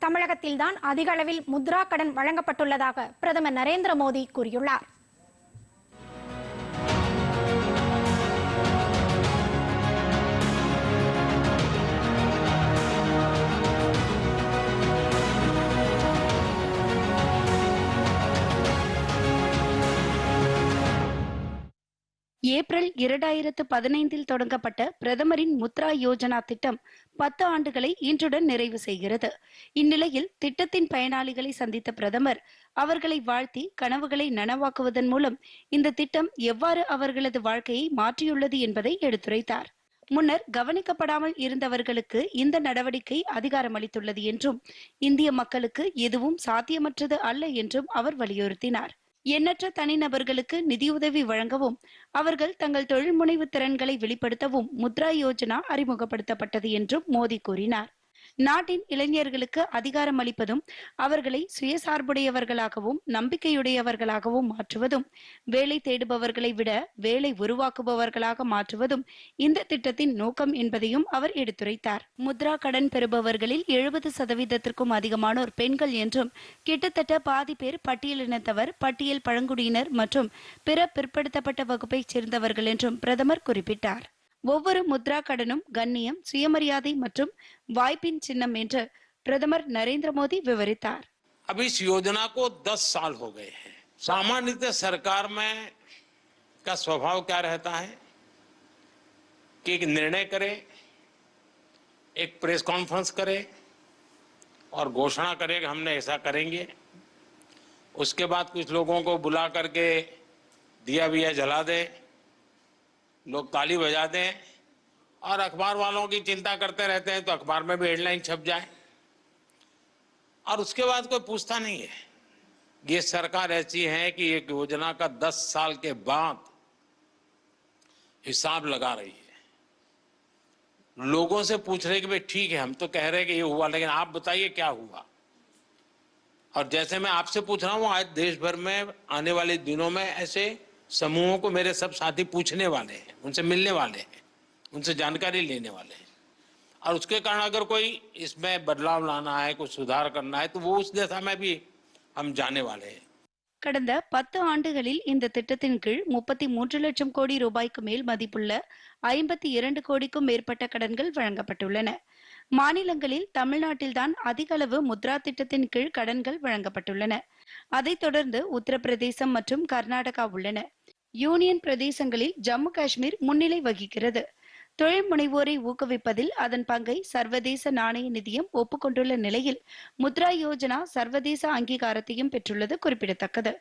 தமிழகத்தில்தான் அதிக அளவில் முத்ரா கடன் வழங்கப்பட்டுள்ளதாக பிரதமர் நரேந்திர மோடி கூறியுள்ளார். ஏப்ரல் 2015 தொடங்கப்பட்ட பிரதமரின் முத்ரா யோஜனா திட்டம் 10 ஆண்டுகளை இன்றுடன் நிறைவு செய்கிறது. இந்நிலையில் திட்டத்தின் பயனாளிகளை சந்தித்த பிரதமர் அவர்களை வாழ்த்தி கனவுகளை நனவாக்குவதன் மூலம் இந்த திட்டம் எவ்வாறு அவர்களது வாழ்க்கையை மாற்றியுள்ளது என்பதை எடுத்துரைத்தார். முன்னர் கவனிக்கப்படாமல் இருந்தவர்களுக்கு இந்த நடவடிக்கை அதிகாரமளித்துள்ளது என்றும் இந்திய மக்களுக்கு எதுவும் சாத்தியமற்றது அல்ல என்றும் அவர் வலியுறுத்தினார். எண்ணற்ற தனிநபர்களுக்கு நிதியுதவி வழங்கவும் அவர்கள் தங்கள் தொழில் முனைவு திறன்களை வெளிப்படுத்தவும் முத்ரா யோஜனா அறிமுகப்படுத்தப்பட்டது என்றும் மோடி கூறினார். நாட்டின் இளைஞர்களுக்கு அதிகாரம் அளிப்பதும் அவர்களை சுயசார்புடையவர்களாகவும் நம்பிக்கையுடையவர்களாகவும் மாற்றுவதும் வேலை தேடுபவர்களை விட வேலை உருவாக்குபவர்களாக மாற்றுவதும் இந்த திட்டத்தின் நோக்கம் என்பதையும் அவர் எடுத்துரைத்தார். முத்ரா கடன் பெறுபவர்களில் 70% அதிகமானோர் பெண்கள் என்றும் கிட்டத்தட்ட பாதி பேர் பட்டியலினத்தவர், பட்டியல் பழங்குடியினர் மற்றும் பிற பிற்படுத்தப்பட்ட வகுப்பைச் சேர்ந்தவர்கள் என்றும் பிரதமர் குறிப்பிட்டார். ஒவ்வொரு முத்ரா கடனும் கண்ணியம், சுயமரியாதை மற்றும் வாய்ப்பின் சின்னம் என்று பிரதமர் நரேந்திர மோடி विवरितार। अब इस योजना को 10 साल हो गए हैं। सामान्यतः सरकार में का स्वभाव क्या रहता है कि एक निर्णय करे, एक प्रेस कॉन्फ्रेंस करे और घोषणा करे कि हमने ऐसा करेंगे। उसके बाद कुछ लोगों को बुला करके दिया विया जला दे, लोग ताली बजा दें और अखबार वालों की चिंता करते रहते हैं तो अखबार में भी हेडलाइन छप जाए और उसके बाद कोई पूछता नहीं है। ये सरकार ऐसी है कि एक योजना का 10 साल के बाद हिसाब लगा रही है। लोगों से पूछ रहे कि भाई ठीक है, हम तो कह रहे हैं कि ये हुआ, लेकिन आप बताइए क्या हुआ। और जैसे मैं आपसे पूछ रहा हूं, आज देश भर में आने वाले दिनों में ऐसे समूहों को मेरे सब साथी पूछने वाले हैं, उनसे मिलने वाले हैं, उनसे जानकारी लेने वाले हैं और उसके कारण अगर कोई इसमें बदलाव लाना है, कुछ सुधार करना है तो वो उस दिशा में भी हम जाने वाले हैं। கடந்த 10 ஆண்டுகளில் இந்த திட்டத்தின் கீழ் 33 லட்சம் கோடி ரூபாய்க்கு மேல் மதிப்புள்ள 52 கோடிக்கும் மேற்பட்ட கடன்கள் வழங்கப்பட்டுள்ளன. மாநிலங்களில் தமிழ்நாட்டில்தான் அதிக அளவு முத்ரா திட்டத்தின் கீழ் கடன்கள் வழங்கப்பட்டுள்ளன. அதைத் தொடர்ந்து உத்தரப்பிரதேசம் மற்றும் கர்நாடகா உள்ளன. யூனியன் பிரதேசங்களில் ஜம்மு காஷ்மீர் முன்னிலை வகிக்கிறது. தொழில் முனைவோரை ஊக்குவிப்பதில் அதன் பங்கை சர்வதேச நாணய நிதியம் ஒப்புக்கொண்டுள்ள நிலையில் முத்ரா யோஜனா சர்வதேச அங்கீகாரத்தையும் பெற்றுள்ளது குறிப்பிடத்தக்கது.